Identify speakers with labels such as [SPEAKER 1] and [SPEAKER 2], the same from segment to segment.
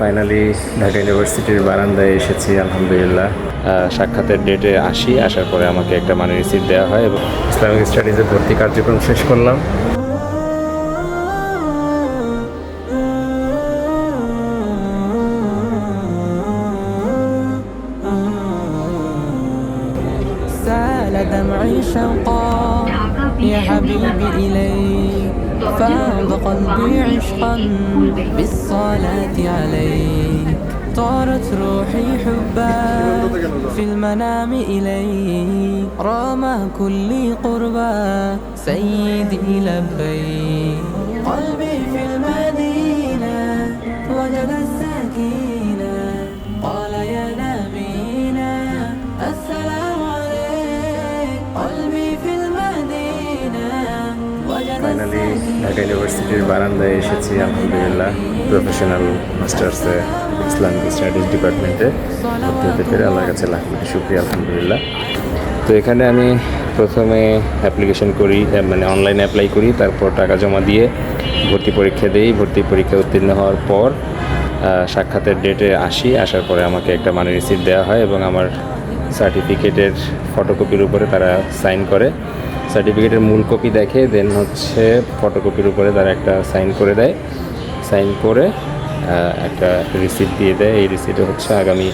[SPEAKER 1] Finally Dhaka ইউনিভার্সিটির বারান্দায় এসেছি আলহামদুলিল্লাহ। সাক্ষাতের ডেটে আসার পরে আমাকে একটা মানি রিসিপ্ট দেওয়া হয় এবং ইসলামিক স্টাডিজে ভর্তি কার্যক্রম শেষ করলাম।
[SPEAKER 2] دمعي شوقا يا حبيبي إليك فاض قلبي عشقا بالصلاة عليك طارت روحي حبا في المنام إليك رام كل قربا سيدي لبيك قلبي في المدينة وجد السكينة قال يا نبينا السلام
[SPEAKER 1] ফাইনালি ঢাকা ইউনিভার্সিটির বারান্দায় এসেছি আলহামদুলিল্লাহ। প্রফেশনাল মাস্টার্সে ইসলামিক স্টাডিজ ডিপার্টমেন্টে ভর্তি হতে পেরে আল্লাহর কাছে লাখ লাখ শুকরিয়া আলহামদুলিল্লাহ। তো এখানে আমি প্রথমে অ্যাপ্লিকেশন করি, মানে অনলাইনে অ্যাপ্লাই করি, তারপর টাকা জমা দিয়ে ভর্তি পরীক্ষা দিই। ভর্তি পরীক্ষা উত্তীর্ণ হওয়ার পর সাক্ষাতের ডেটে আসার পরে আমাকে একটা মানি রিসিপ্ট দেওয়া হয় এবং আমার সার্টিফিকেটের ফটোকপির উপরে তারা সাইন করে। সার্টিফিকেটের মূল কপি দেখে, দেন হচ্ছে ফটোকপির উপরে তারা একটা সাইন করে দেয়। সাইন করে একটা রিসিপ্ট দিয়ে দেয়। এই রিসিপ্টে হচ্ছে আগামী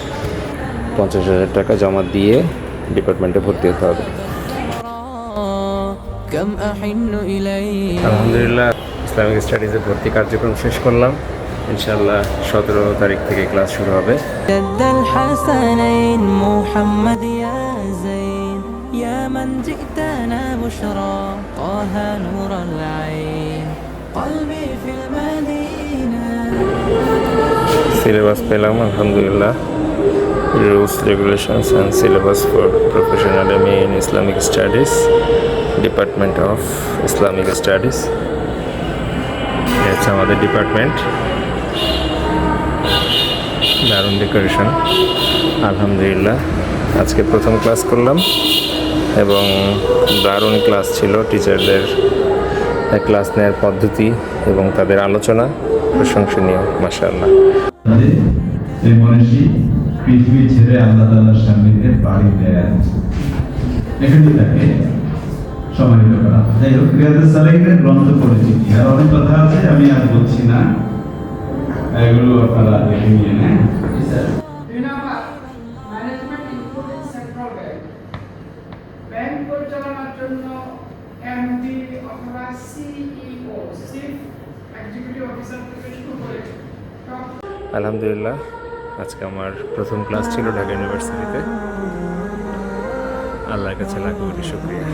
[SPEAKER 1] 50,000 টাকা জমা দিয়ে ডিপার্টমেন্টে ভর্তি হতে হবে। আলহামদুলিল্লাহ ইসলামিক স্টাডিজে ভর্তি কার্যক্রম শেষ করলাম। ইনশাআল্লাহ 17 তারিখ থেকে ক্লাস শুরু হবে।
[SPEAKER 2] يا من جئتنا بشرى طه نور العين قلبي في المدينة
[SPEAKER 1] সিলেবাস পেলাম আলহামদুলিল্লাহ। Rules regulations and syllabus for professional MA in Islamic studies, department of Islamic studies. হচ্ছে আমাদের ডিপার্টমেন্ট। দারুণ ডেকোরেশন আলহামদুলিল্লাহ। আজকে প্রথম ক্লাস করলাম এবং দারুণ ক্লাস ছিল। টিচারদের ক্লাস নেওয়ার পদ্ধতি এবং তাদের আলোচনা প্রশংসনীয়, মাশাআল্লাহ।
[SPEAKER 3] এই মনীষী পৃথিবী ছেড়ে আল্লাহ তাআলার সান্নিধ্যে পাড়ি দেন, এখানে তাকে সম্মানিত করা। যাই হোক, রিয়াদুস সালিহিনের গ্রন্থ পড়েছি, আর অনেক কথা আছে, আমি আর বলছি না, এগুলো আপনারা দেখে নিয়ে নেন।
[SPEAKER 4] ব্যাংক পরিচালনার জন্য এমডি অথবা সিইও, চিফ এক্সিকিউটিভ অফিসার থেকে শুরু করে
[SPEAKER 1] আলহামদুলিল্লাহ আজকে আমার প্রথম ক্লাস ছিল ঢাকা ইউনিভার্সিটিতে। আল্লাহর কাছে লাখ কোটি শুকরিয়া।